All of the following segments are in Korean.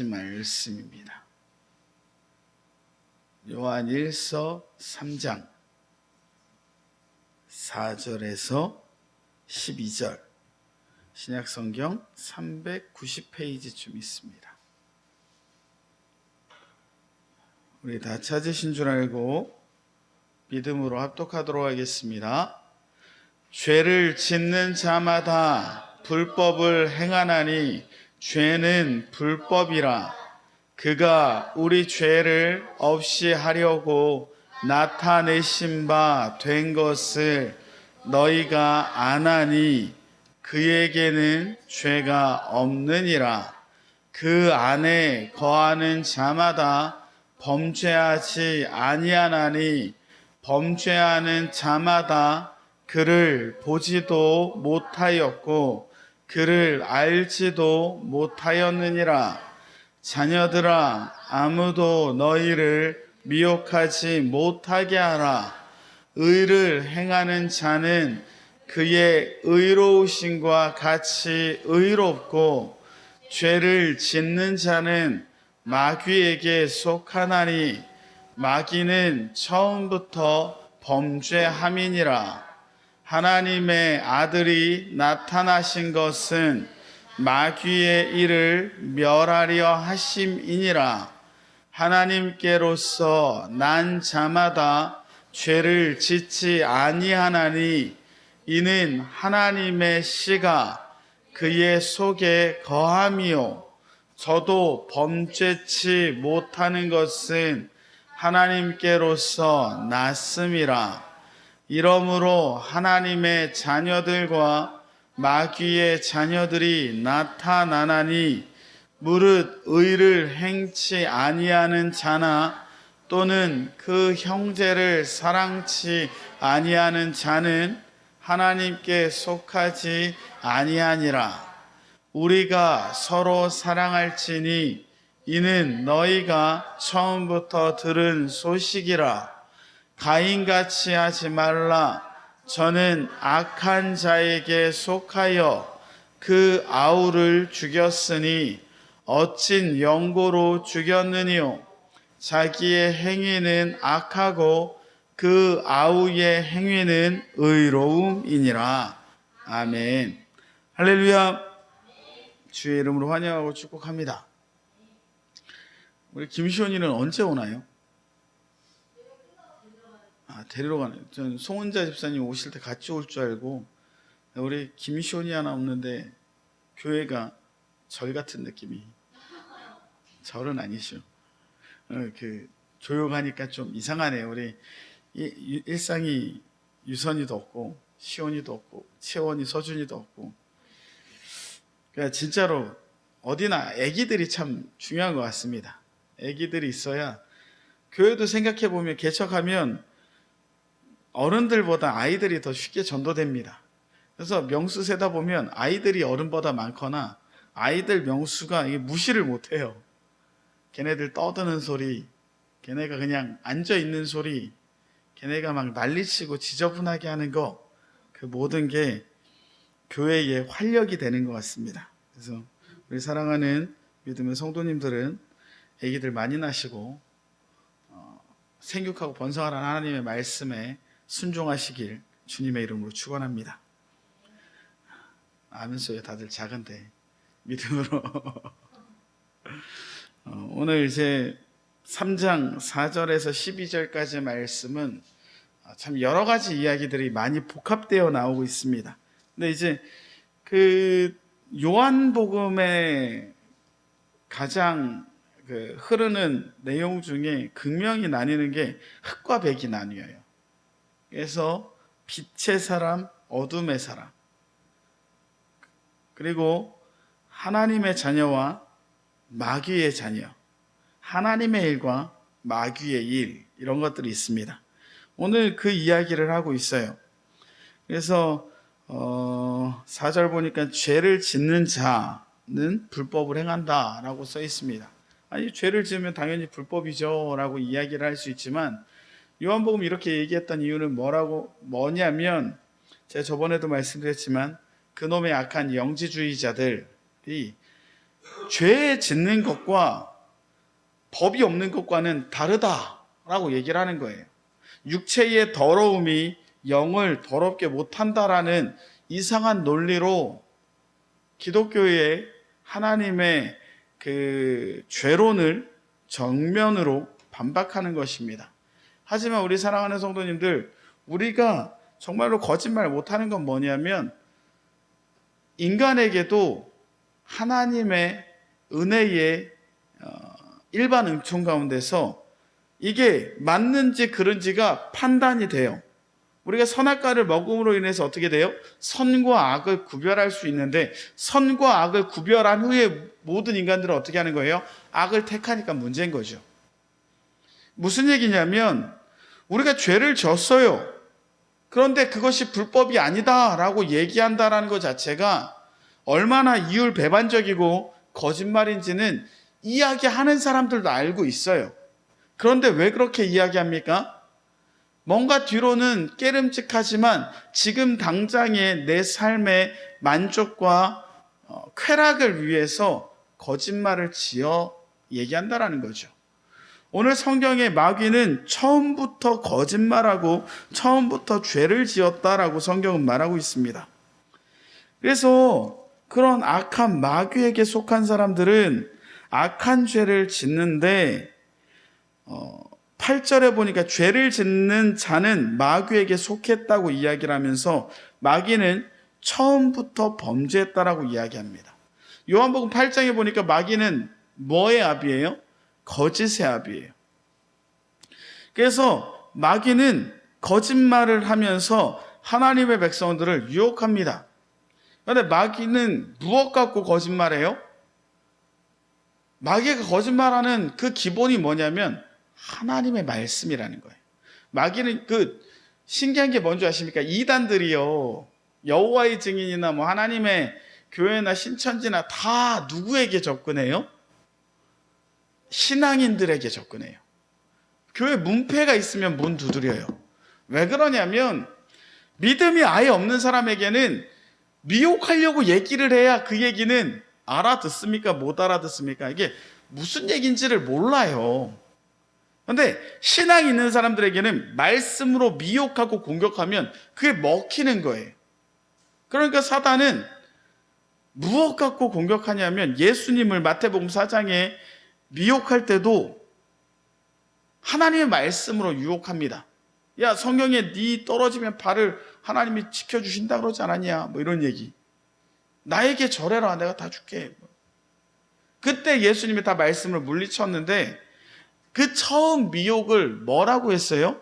말씀입니다. 요한일서 3장 4절에서 12절, 신약성경 390페이지쯤 있습니다. 우리 다 찾으신 줄 알고 믿음으로 합독하도록 하겠습니다. 죄를 짓는 자마다 불법을 행하나니 죄는 불법이라. 그가 우리 죄를 없이 하려고 나타내신 바 된 것을 너희가 아나니 그에게는 죄가 없느니라. 그 안에 거하는 자마다 범죄하지 아니하나니 범죄하는 자마다 그를 보지도 못하였고 그를 알지도 못하였느니라. 자녀들아, 아무도 너희를 미혹하지 못하게 하라. 의를 행하는 자는 그의 의로우심과 같이 의롭고 죄를 짓는 자는 마귀에게 속하나니 마귀는 처음부터 범죄함이니라. 하나님의 아들이 나타나신 것은 마귀의 일을 멸하려 하심이니라. 하나님께로서 난 자마다 죄를 짓지 아니하나니 이는 하나님의 씨가 그의 속에 거함이요 저도 범죄치 못하는 것은 하나님께로서 났음이라. 이러므로 하나님의 자녀들과 마귀의 자녀들이 나타나나니 무릇 의를 행치 아니하는 자나 또는 그 형제를 사랑치 아니하는 자는 하나님께 속하지 아니하니라. 우리가 서로 사랑할지니 이는 너희가 처음부터 들은 소식이라. 가인같이 하지 말라. 저는 악한 자에게 속하여 그 아우를 죽였으니 어찐 영고로 죽였느니요 자기의 행위는 악하고 그 아우의 행위는 의로움이니라. 아멘. 할렐루야. 주의 이름으로 환영하고 축복합니다. 우리 김시원이는 언제 오나요? 데리러 가네요. 전 송은자 집사님 오실 때 같이 올 줄 알고 우리 김시원이 하나 없는데 교회가 절 같은 느낌이. 절은 아니죠. 조용하니까 좀 이상하네요. 우리 일상이 유선이도 없고 시원이도 없고 채원이 서준이도 없고. 그러니까 진짜로 어디나 아기들이 참 중요한 것 같습니다. 아기들이 있어야 교회도 생각해 보면 개척하면 어른들보다 아이들이 더 쉽게 전도됩니다. 그래서 명수 세다 보면 아이들이 어른보다 많거나 아이들 명수가 무시를 못해요. 걔네들 떠드는 소리, 걔네가 그냥 앉아있는 소리, 걔네가 막 난리치고 지저분하게 하는 거, 그 모든 게 교회의 활력이 되는 것 같습니다. 그래서 우리 사랑하는 믿음의 성도님들은 아기들 많이 낳으시고 생육하고 번성하라는 하나님의 말씀에 순종하시길 주님의 이름으로 축원합니다. 아멘소요. 다들 작은데 믿음으로 오늘 이제 3장 4절에서 12절까지 말씀은 참 여러 가지 이야기들이 많이 복합되어 나오고 있습니다. 근데 이제 그 요한복음의 가장 흐르는 내용 중에 극명히 나뉘는 게 흑과 백이 나뉘어요. 그래서 빛의 사람, 어둠의 사람, 그리고 하나님의 자녀와 마귀의 자녀, 하나님의 일과 마귀의 일, 이런 것들이 있습니다. 오늘 그 이야기를 하고 있어요. 그래서 4절 보니까 죄를 짓는 자는 불법을 행한다라고 써 있습니다. 아니, 죄를 지으면 당연히 불법이죠 라고 이야기를 할 수 있지만 요한복음 이렇게 얘기했던 이유는 뭐냐면 제가 저번에도 말씀드렸지만 그놈의 악한 영지주의자들이 죄 짓는 것과 법이 없는 것과는 다르다라고 얘기를 하는 거예요. 육체의 더러움이 영을 더럽게 못한다라는 이상한 논리로 기독교의 하나님의 그 죄론을 정면으로 반박하는 것입니다. 하지만 우리 사랑하는 성도님들, 우리가 정말로 거짓말 못하는 건 뭐냐면 인간에게도 하나님의 은혜의 일반 은총 가운데서 이게 맞는지 그른지가 판단이 돼요. 우리가 선악과를 먹음으로 인해서 어떻게 돼요? 선과 악을 구별할 수 있는데 선과 악을 구별한 후에 모든 인간들은 어떻게 하는 거예요? 악을 택하니까 문제인 거죠. 무슨 얘기냐면 우리가 죄를 졌어요. 그런데 그것이 불법이 아니다라고 얘기한다라는 것 자체가 얼마나 이율배반적이고 거짓말인지는 이야기하는 사람들도 알고 있어요. 그런데 왜 그렇게 이야기합니까? 뭔가 뒤로는 깨름직하지만 지금 당장의 내 삶의 만족과 쾌락을 위해서 거짓말을 지어 얘기한다라는 거죠. 오늘 성경의 마귀는 처음부터 거짓말하고 처음부터 죄를 지었다라고 성경은 말하고 있습니다. 그래서 그런 악한 마귀에게 속한 사람들은 악한 죄를 짓는데 8절에 보니까 죄를 짓는 자는 마귀에게 속했다고 이야기를 하면서 마귀는 처음부터 범죄했다라고 이야기합니다. 요한복음 8장에 보니까 마귀는 뭐의 아비예요? 거짓의 아비예요. 그래서 마귀는 거짓말을 하면서 하나님의 백성들을 유혹합니다. 그런데 마귀는 무엇 갖고 거짓말해요? 마귀가 거짓말하는 그 기본이 뭐냐면 하나님의 말씀이라는 거예요. 마귀는 신기한 게 뭔지 아십니까? 이단들이요, 여호와의 증인이나 뭐 하나님의 교회나 신천지나 다 누구에게 접근해요? 신앙인들에게 접근해요. 교회 문패가 있으면 문 두드려요. 왜 그러냐면 믿음이 아예 없는 사람에게는 미혹하려고 얘기를 해야 그 얘기는 알아듣습니까? 못 알아듣습니까? 이게 무슨 얘기인지를 몰라요. 그런데 신앙이 있는 사람들에게는 말씀으로 미혹하고 공격하면 그게 먹히는 거예요. 그러니까 사단은 무엇 갖고 공격하냐면 예수님을 마태복음 4장에 미혹할 때도 하나님의 말씀으로 유혹합니다. 야, 성경에 네 떨어지면 발을 하나님이 지켜주신다 그러지 않았냐? 뭐 이런 얘기. 나에게 절해라, 내가 다 줄게. 그때 예수님이 다 말씀을 물리쳤는데 그 처음 미혹을 뭐라고 했어요?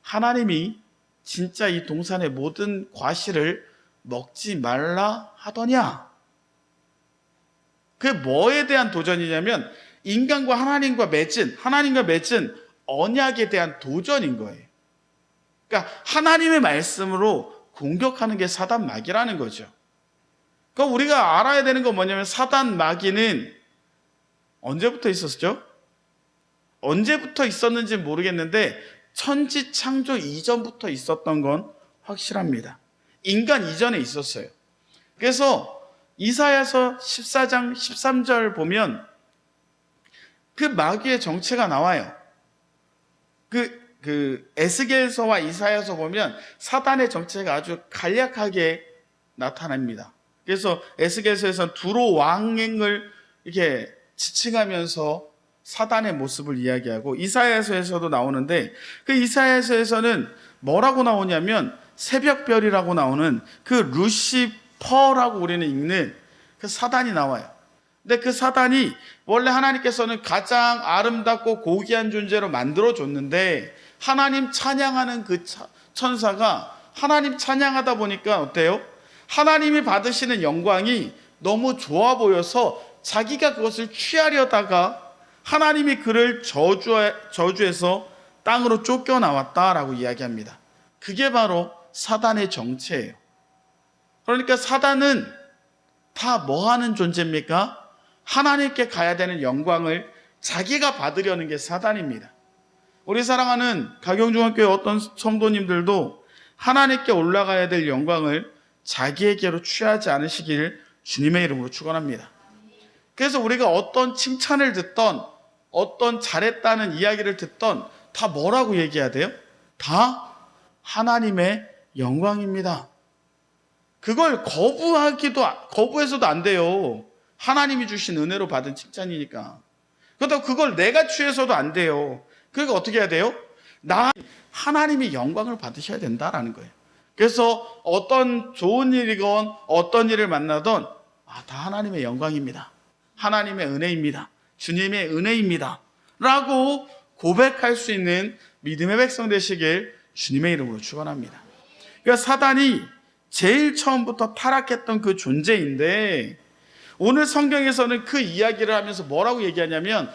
하나님이 진짜 이 동산의 모든 과실을 먹지 말라 하더냐? 그게 뭐에 대한 도전이냐면 인간과 하나님과 맺은 언약에 대한 도전인 거예요. 그러니까 하나님의 말씀으로 공격하는 게 사단 마귀라는 거죠. 그러니까 우리가 알아야 되는 건 뭐냐면 사단 마귀는 언제부터 있었죠? 언제부터 있었는지 모르겠는데 천지 창조 이전부터 있었던 건 확실합니다. 인간 이전에 있었어요. 그래서 이사야서 14장 13절 보면 그 마귀의 정체가 나와요. 그 에스겔서와 이사야서 보면 사단의 정체가 아주 간략하게 나타납니다. 그래서 에스겔서에서는 두로 왕행을 이렇게 지칭하면서 사단의 모습을 이야기하고 이사야서에서도 나오는데 그 이사야서에서는 뭐라고 나오냐면 새벽별이라고 나오는 그 루시퍼라고 우리는 읽는 그 사단이 나와요. 근데 그 사단이 원래 하나님께서는 가장 아름답고 고귀한 존재로 만들어줬는데 하나님 찬양하는 그 천사가 하나님 찬양하다 보니까 어때요? 하나님이 받으시는 영광이 너무 좋아 보여서 자기가 그것을 취하려다가 하나님이 그를 저주해서 땅으로 쫓겨나왔다라고 이야기합니다. 그게 바로 사단의 정체예요. 그러니까 사단은 다 뭐 하는 존재입니까? 하나님께 가야 되는 영광을 자기가 받으려는 게 사단입니다. 우리 사랑하는 가경중학교의 어떤 성도님들도 하나님께 올라가야 될 영광을 자기에게로 취하지 않으시길 주님의 이름으로 축원합니다. 그래서 우리가 어떤 칭찬을 듣던 어떤 잘했다는 이야기를 듣던 다 뭐라고 얘기해야 돼요? 다 하나님의 영광입니다. 그걸 거부해서도 안 돼요. 하나님이 주신 은혜로 받은 칭찬이니까. 그렇다고 그걸 내가 취해서도 안 돼요. 그러니까 어떻게 해야 돼요? 하나님이 영광을 받으셔야 된다라는 거예요. 그래서 어떤 좋은 일이건 어떤 일을 만나던 다 하나님의 영광입니다. 하나님의 은혜입니다. 주님의 은혜입니다. 라고 고백할 수 있는 믿음의 백성 되시길 주님의 이름으로 축원합니다. 그러니까 사단이 제일 처음부터 타락했던 그 존재인데 오늘 성경에서는 그 이야기를 하면서 뭐라고 얘기하냐면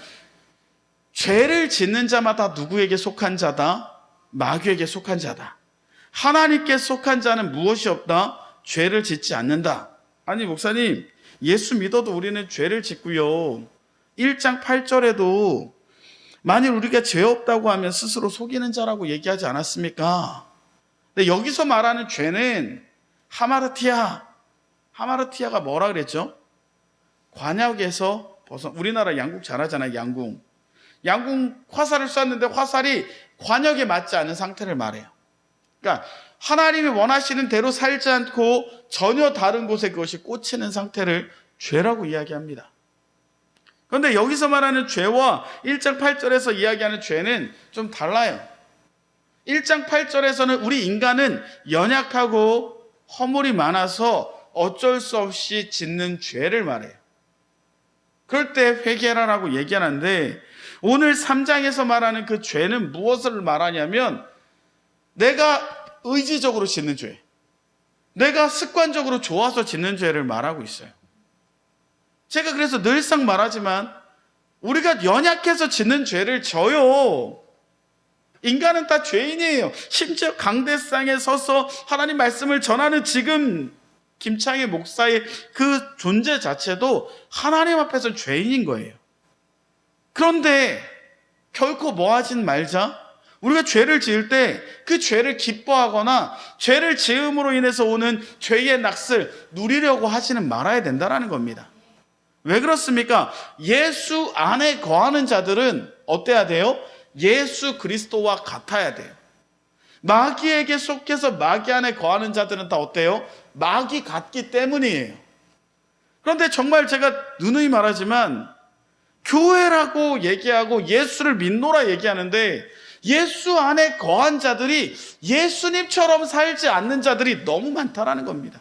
죄를 짓는 자마다 누구에게 속한 자다? 마귀에게 속한 자다. 하나님께 속한 자는 무엇이 없다? 죄를 짓지 않는다. 아니 목사님, 예수 믿어도 우리는 죄를 짓고요. 1장 8절에도 만일 우리가 죄 없다고 하면 스스로 속이는 자라고 얘기하지 않았습니까? 근데 여기서 말하는 죄는 하마르티아가 뭐라 그랬죠? 관역에서 우리나라 양궁 잘하잖아요. 양궁 화살을 쐈는데 화살이 관역에 맞지 않은 상태를 말해요. 그러니까 하나님이 원하시는 대로 살지 않고 전혀 다른 곳에 그것이 꽂히는 상태를 죄라고 이야기합니다. 그런데 여기서 말하는 죄와 1장 8절에서 이야기하는 죄는 좀 달라요. 1장 8절에서는 우리 인간은 연약하고 허물이 많아서 어쩔 수 없이 짓는 죄를 말해요. 그럴 때 회개하라고 얘기하는데 오늘 3장에서 말하는 그 죄는 무엇을 말하냐면 내가 의지적으로 짓는 죄, 내가 습관적으로 좋아서 짓는 죄를 말하고 있어요. 제가 그래서 늘상 말하지만 우리가 연약해서 짓는 죄를 져요. 인간은 다 죄인이에요. 심지어 강대상에 서서 하나님 말씀을 전하는 지금 김창희 목사의 그 존재 자체도 하나님 앞에서 죄인인 거예요. 그런데 결코 뭐 하진 말자. 우리가 죄를 지을 때 그 죄를 기뻐하거나 죄를 지음으로 인해서 오는 죄의 낙을 누리려고 하지는 말아야 된다는 겁니다. 왜 그렇습니까? 예수 안에 거하는 자들은 어때야 돼요? 예수 그리스도와 같아야 돼요. 마귀에게 속해서 마귀 안에 거하는 자들은 다 어때요? 마귀 같기 때문이에요. 그런데 정말 제가 누누이 말하지만 교회라고 얘기하고 예수를 믿노라 얘기하는데 예수 안에 거한 자들이 예수님처럼 살지 않는 자들이 너무 많다라는 겁니다.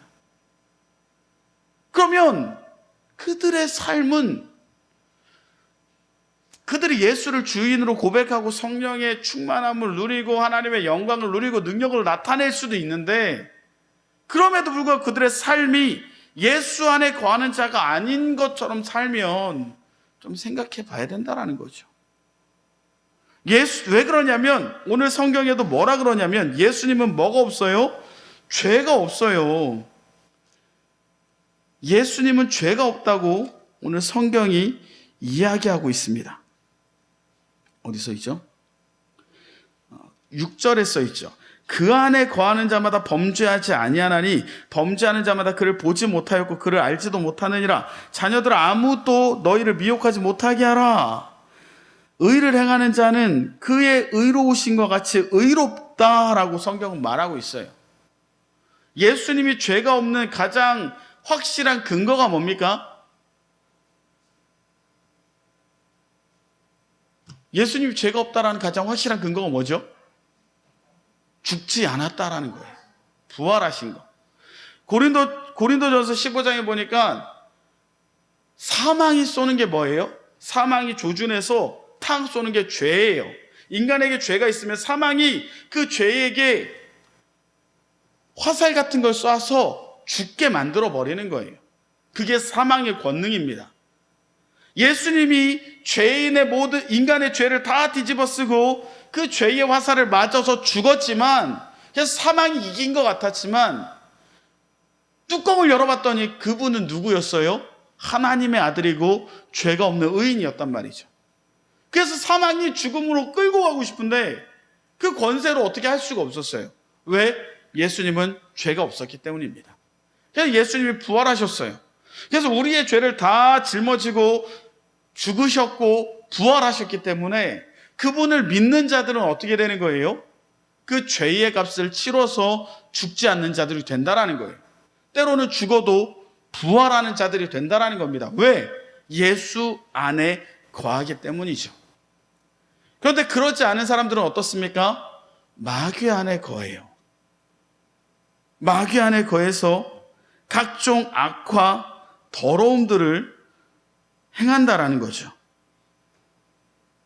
그러면 그들의 삶은 그들이 예수를 주인으로 고백하고 성령의 충만함을 누리고 하나님의 영광을 누리고 능력을 나타낼 수도 있는데 그럼에도 불구하고 그들의 삶이 예수 안에 거하는 자가 아닌 것처럼 살면 좀 생각해 봐야 된다는 거죠. 왜 그러냐면 오늘 성경에도 뭐라 그러냐면 예수님은 뭐가 없어요? 죄가 없어요. 예수님은 죄가 없다고 오늘 성경이 이야기하고 있습니다. 어디 써 있죠? 6절에 써 있죠. 그 안에 거하는 자마다 범죄하지 아니하나니 범죄하는 자마다 그를 보지 못하였고 그를 알지도 못하느니라. 자녀들아 아무도 너희를 미혹하지 못하게 하라. 의를 행하는 자는 그의 의로우신 것 같이 의롭다라고 성경은 말하고 있어요. 예수님이 죄가 없는 가장 확실한 근거가 뭡니까? 예수님이 죄가 없다라는 가장 확실한 근거가 뭐죠? 죽지 않았다라는 거예요. 부활하신 거. 고린도전서 15장에 보니까 사망이 쏘는 게 뭐예요? 사망이 조준해서 탕 쏘는 게 죄예요. 인간에게 죄가 있으면 사망이 그 죄에게 화살 같은 걸 쏴서 죽게 만들어 버리는 거예요. 그게 사망의 권능입니다. 예수님이 죄인의 모든 인간의 죄를 다 뒤집어 쓰고 그 죄의 화살을 맞아서 죽었지만 그래서 사망이 이긴 것 같았지만 뚜껑을 열어봤더니 그분은 누구였어요? 하나님의 아들이고 죄가 없는 의인이었단 말이죠. 그래서 사망이 죽음으로 끌고 가고 싶은데 그 권세로 어떻게 할 수가 없었어요. 왜? 예수님은 죄가 없었기 때문입니다. 그래서 예수님이 부활하셨어요. 그래서 우리의 죄를 다 짊어지고 죽으셨고 부활하셨기 때문에 그분을 믿는 자들은 어떻게 되는 거예요? 그 죄의 값을 치러서 죽지 않는 자들이 된다라는 거예요. 때로는 죽어도 부활하는 자들이 된다라는 겁니다. 왜? 예수 안에 거하기 때문이죠. 그런데 그러지 않은 사람들은 어떻습니까? 마귀 안에 거해요. 마귀 안에 거해서 각종 악화, 더러움들을 행한다라는 거죠.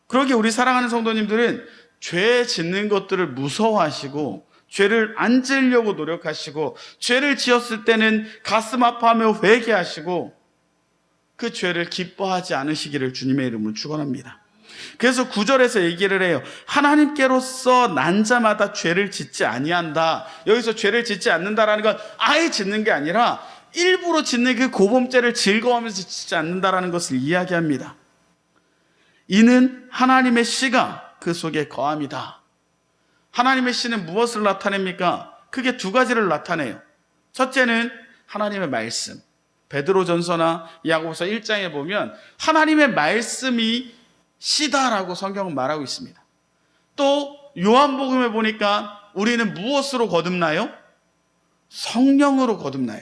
그러기에 우리 사랑하는 성도님들은 죄 짓는 것들을 무서워하시고 죄를 안 지으려고 노력하시고 죄를 지었을 때는 가슴 아파하며 회개하시고 그 죄를 기뻐하지 않으시기를 주님의 이름으로 축원합니다. 그래서 9절에서 얘기를 해요. 하나님께로서 난 자마다 죄를 짓지 아니한다. 여기서 죄를 짓지 않는다라는 건 아예 짓는 게 아니라 일부러 짓는 그 고범죄를 즐거워하면서 짓지 않는다라는 것을 이야기합니다. 이는 하나님의 씨가 그 속에 거함이다. 하나님의 씨는 무엇을 나타냅니까? 크게 두 가지를 나타내요. 첫째는 하나님의 말씀. 베드로전서나 야고보서 1장에 보면 하나님의 말씀이 씨다라고 성경은 말하고 있습니다. 또 요한복음에 보니까 우리는 무엇으로 거듭나요? 성령으로 거듭나요.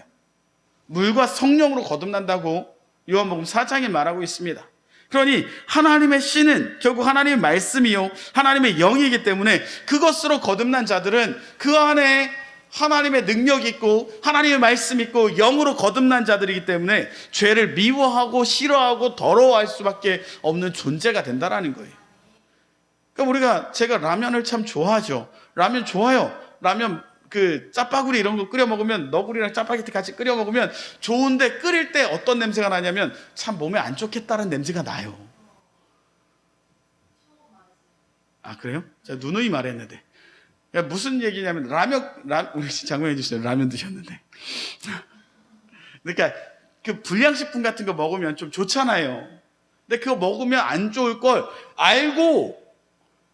물과 성령으로 거듭난다고 요한복음 4장에 말하고 있습니다. 그러니 하나님의 씨는 결국 하나님의 말씀이요 하나님의 영이기 때문에 그것으로 거듭난 자들은 그 안에 하나님의 능력이 있고 하나님의 말씀이 있고 영으로 거듭난 자들이기 때문에 죄를 미워하고 싫어하고 더러워할 수밖에 없는 존재가 된다라는 거예요. 그러니까 제가 라면을 참 좋아하죠. 라면 좋아요. 라면 그 짜파구리 이런 거 끓여 먹으면 너구리랑 짜파게티 같이 끓여 먹으면 좋은데 끓일 때 어떤 냄새가 나냐면 참 몸에 안 좋겠다는 냄새가 나요. 아 그래요? 제가 누누이 말했는데 무슨 얘기냐면 우리 장모님 주셨어요. 라면 드셨는데 그러니까 그 불량식품 같은 거 먹으면 좀 좋잖아요. 근데 그거 먹으면 안 좋을 걸 알고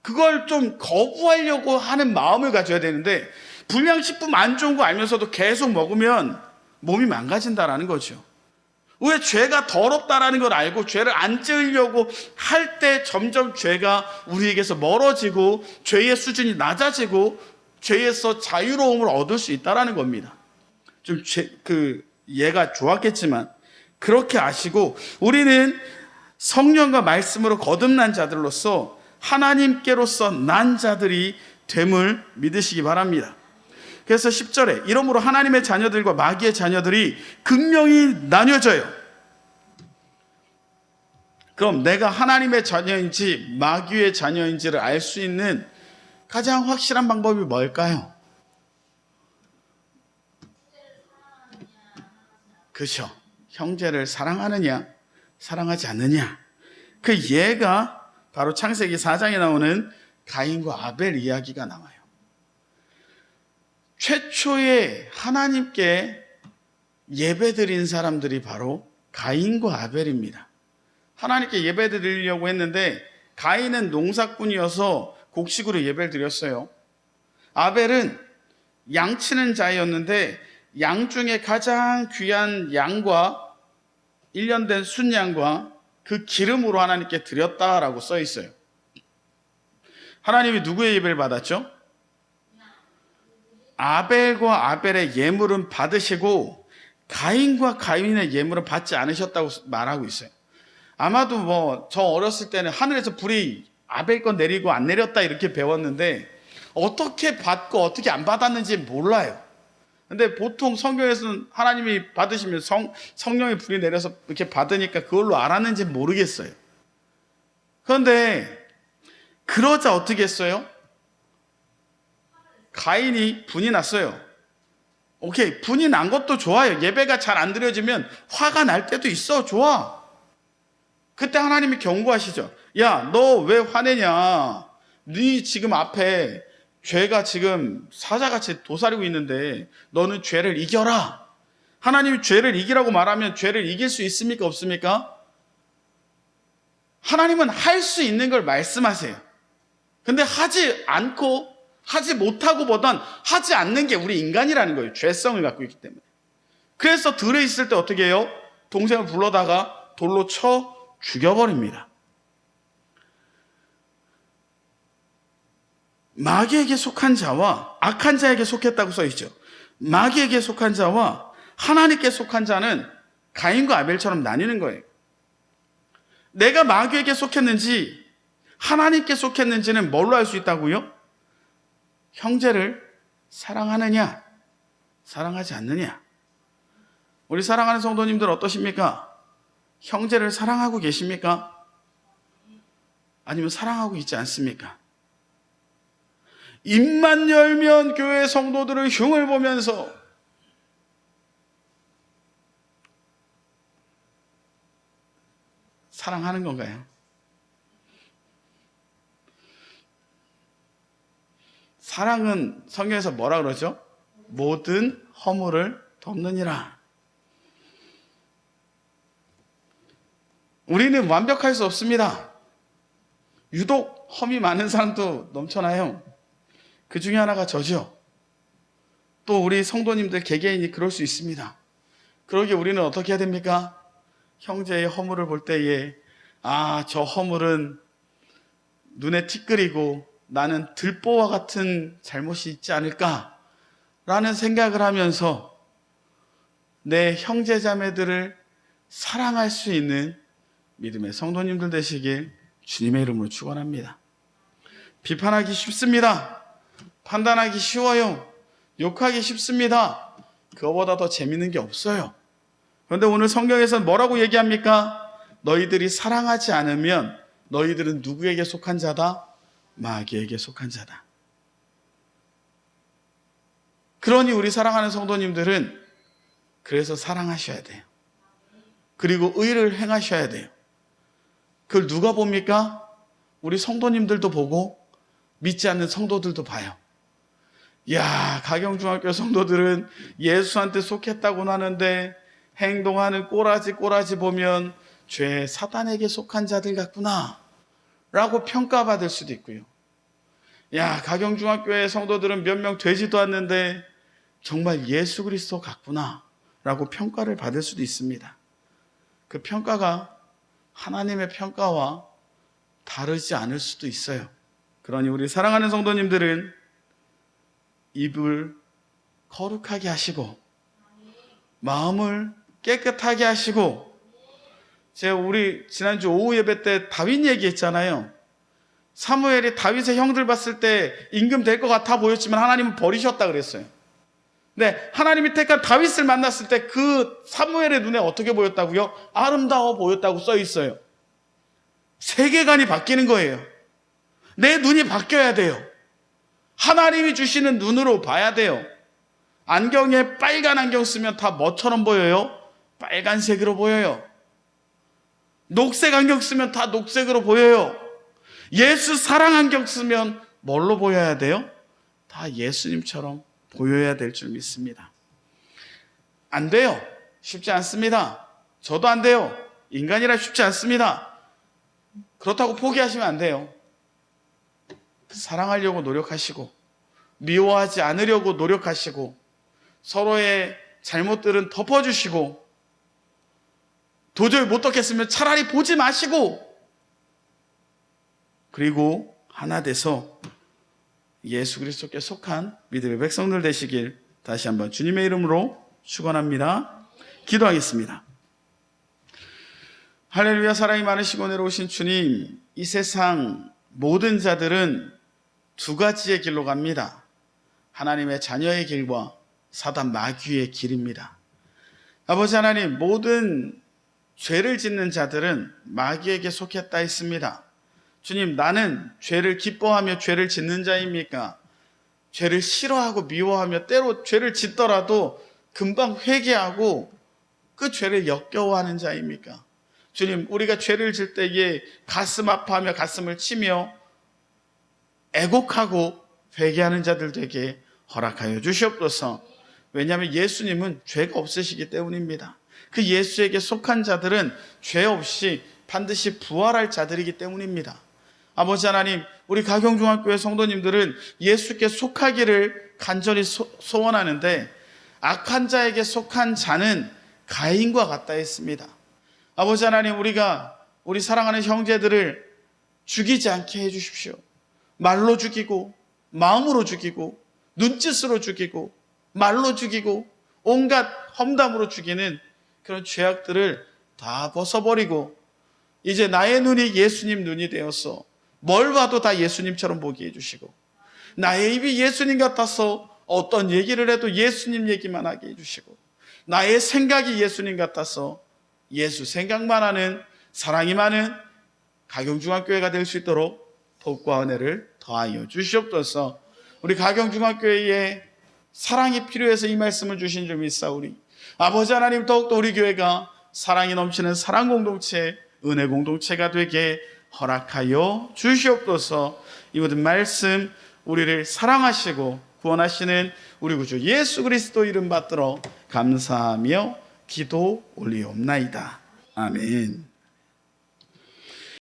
그걸 좀 거부하려고 하는 마음을 가져야 되는데 불량식품 안 좋은 거 알면서도 계속 먹으면 몸이 망가진다라는 거죠. 왜 죄가 더럽다라는 걸 알고 죄를 안 지으려고 할 때 점점 죄가 우리에게서 멀어지고 죄의 수준이 낮아지고 죄에서 자유로움을 얻을 수 있다라는 겁니다. 좀 얘가 좋았겠지만 그렇게 아시고 우리는 성령과 말씀으로 거듭난 자들로서 하나님께로서 난 자들이 됨을 믿으시기 바랍니다. 그래서 10절에 이러므로 하나님의 자녀들과 마귀의 자녀들이 극명히 나뉘어져요. 그럼 내가 하나님의 자녀인지 마귀의 자녀인지를 알 수 있는 가장 확실한 방법이 뭘까요? 그렇죠. 형제를 사랑하느냐 사랑하지 않느냐. 그 예가 바로 창세기 4장에 나오는 가인과 아벨 이야기가 나와요. 최초에 하나님께 예배드린 사람들이 바로 가인과 아벨입니다. 하나님께 예배드리려고 했는데 가인은 농사꾼이어서 곡식으로 예배를 드렸어요. 아벨은 양치는 자였는데 양 중에 가장 귀한 양과 1년 된 순양과 그 기름으로 하나님께 드렸다라고 써 있어요. 하나님이 누구의 예배를 받았죠? 아벨과 아벨의 예물은 받으시고 가인과 가인의 예물은 받지 않으셨다고 말하고 있어요. 아마도 저 어렸을 때는 하늘에서 불이 아벨 건 내리고 안 내렸다 이렇게 배웠는데 어떻게 받고 어떻게 안 받았는지 몰라요. 근데 보통 성경에서는 하나님이 받으시면 성령의 불이 내려서 이렇게 받으니까 그걸로 알았는지 모르겠어요. 그런데 그러자 어떻게 했어요? 가인이 분이 났어요. 오케이, 분이 난 것도 좋아요. 예배가 잘 안 드려지면 화가 날 때도 있어. 좋아. 그때 하나님이 경고하시죠. 야, 너 왜 화내냐? 네 지금 앞에 죄가 지금 사자같이 도사리고 있는데 너는 죄를 이겨라. 하나님이 죄를 이기라고 말하면 죄를 이길 수 있습니까? 없습니까? 하나님은 할 수 있는 걸 말씀하세요. 근데 하지 않고 하지 못하고 보단 하지 않는 게 우리 인간이라는 거예요. 죄성을 갖고 있기 때문에. 그래서 들어있을 때 어떻게 해요? 동생을 불러다가 돌로 쳐 죽여버립니다. 마귀에게 속한 자와 악한 자에게 속했다고 써있죠. 마귀에게 속한 자와 하나님께 속한 자는 가인과 아벨처럼 나뉘는 거예요. 내가 마귀에게 속했는지 하나님께 속했는지는 뭘로 알 수 있다고요? 형제를 사랑하느냐, 사랑하지 않느냐. 우리 사랑하는 성도님들 어떠십니까? 형제를 사랑하고 계십니까? 아니면 사랑하고 있지 않습니까? 입만 열면 교회 성도들의 흉을 보면서 사랑하는 건가요? 사랑은 성경에서 뭐라 그러죠? 모든 허물을 덮느니라. 우리는 완벽할 수 없습니다. 유독 험이 많은 사람도 넘쳐나요. 그 중에 하나가 저죠. 또 우리 성도님들 개개인이 그럴 수 있습니다. 그러기에 우리는 어떻게 해야 됩니까? 형제의 허물을 볼 때에 저 허물은 눈에 티끌이고 나는 들보와 같은 잘못이 있지 않을까라는 생각을 하면서 내 형제 자매들을 사랑할 수 있는 믿음의 성도님들 되시길 주님의 이름으로 축원합니다. 비판하기 쉽습니다. 판단하기 쉬워요. 욕하기 쉽습니다. 그거보다 더 재밌는 게 없어요. 그런데 오늘 성경에서는 뭐라고 얘기합니까? 너희들이 사랑하지 않으면 너희들은 누구에게 속한 자다? 마귀에게 속한 자다. 그러니 우리 사랑하는 성도님들은 그래서 사랑하셔야 돼요. 그리고 의를 행하셔야 돼요. 그걸 누가 봅니까? 우리 성도님들도 보고 믿지 않는 성도들도 봐요. 가경중학교 성도들은 예수한테 속했다고는 하는데 행동하는 꼬라지 보면 죄 사단에게 속한 자들 같구나 라고 평가받을 수도 있고요. 가경중학교의 성도들은 몇 명 되지도 않는데 정말 예수 그리스도 같구나 라고 평가를 받을 수도 있습니다. 그 평가가 하나님의 평가와 다르지 않을 수도 있어요. 그러니 우리 사랑하는 성도님들은 입을 거룩하게 하시고 마음을 깨끗하게 하시고, 우리 지난주 오후 예배 때 다윗 얘기했잖아요. 사무엘이 다윗의 형들 봤을 때 임금 될 것 같아 보였지만 하나님은 버리셨다 그랬어요. 근데 하나님이 택한 다윗을 만났을 때 그 사무엘의 눈에 어떻게 보였다고요? 아름다워 보였다고 써 있어요. 세계관이 바뀌는 거예요. 내 눈이 바뀌어야 돼요. 하나님이 주시는 눈으로 봐야 돼요. 안경에 빨간 안경 쓰면 다 뭐처럼 보여요? 빨간색으로 보여요. 녹색 안경 쓰면 다 녹색으로 보여요. 예수 사랑 안경 쓰면 뭘로 보여야 돼요? 다 예수님처럼 보여야 될 줄 믿습니다. 안 돼요. 쉽지 않습니다. 저도 안 돼요. 인간이라 쉽지 않습니다. 그렇다고 포기하시면 안 돼요. 사랑하려고 노력하시고 미워하지 않으려고 노력하시고 서로의 잘못들은 덮어주시고 도저히 못 덮겠으면 차라리 보지 마시고 그리고 하나 돼서 예수 그리스도께 속한 믿음의 백성들 되시길 다시 한번 주님의 이름으로 축원합니다. 기도하겠습니다. 할렐루야. 사랑이 많으시고 내려오신 주님, 이 세상 모든 자들은 두 가지의 길로 갑니다. 하나님의 자녀의 길과 사단 마귀의 길입니다. 아버지 하나님, 모든 죄를 짓는 자들은 마귀에게 속했다 했습니다. 주님, 나는 죄를 기뻐하며 죄를 짓는 자입니까? 죄를 싫어하고 미워하며 때로 죄를 짓더라도 금방 회개하고 그 죄를 역겨워하는 자입니까? 주님, 우리가 죄를 질 때에 가슴 아파하며 가슴을 치며 애곡하고 회개하는 자들 되게 허락하여 주시옵소서. 왜냐하면 예수님은 죄가 없으시기 때문입니다. 그 예수에게 속한 자들은 죄 없이 반드시 부활할 자들이기 때문입니다. 아버지 하나님, 우리 가경중학교의 성도님들은 예수께 속하기를 간절히 소원하는데 악한 자에게 속한 자는 가인과 같다 했습니다. 아버지 하나님, 우리가 우리 사랑하는 형제들을 죽이지 않게 해주십시오. 말로 죽이고, 마음으로 죽이고, 눈짓으로 죽이고, 말로 죽이고, 온갖 험담으로 죽이는 그런 죄악들을 다 벗어버리고, 이제 나의 눈이 예수님 눈이 되어서 뭘 봐도 다 예수님처럼 보게 해주시고, 나의 입이 예수님 같아서 어떤 얘기를 해도 예수님 얘기만 하게 해주시고, 나의 생각이 예수님 같아서 예수 생각만 하는, 사랑이 많은 가경중학교회가 될 수 있도록 복과 은혜를 더하여 주시옵소서. 우리 가경중학교회에 사랑이 필요해서 이 말씀을 주신 줄 믿사오니 아버지 하나님, 더욱더 우리 교회가 사랑이 넘치는 사랑 공동체, 은혜 공동체가 되게 허락하여 주시옵소서. 이 모든 말씀 우리를 사랑하시고 구원하시는 우리 구주 예수 그리스도 이름 받들어 감사하며 기도 올리옵나이다. 아멘.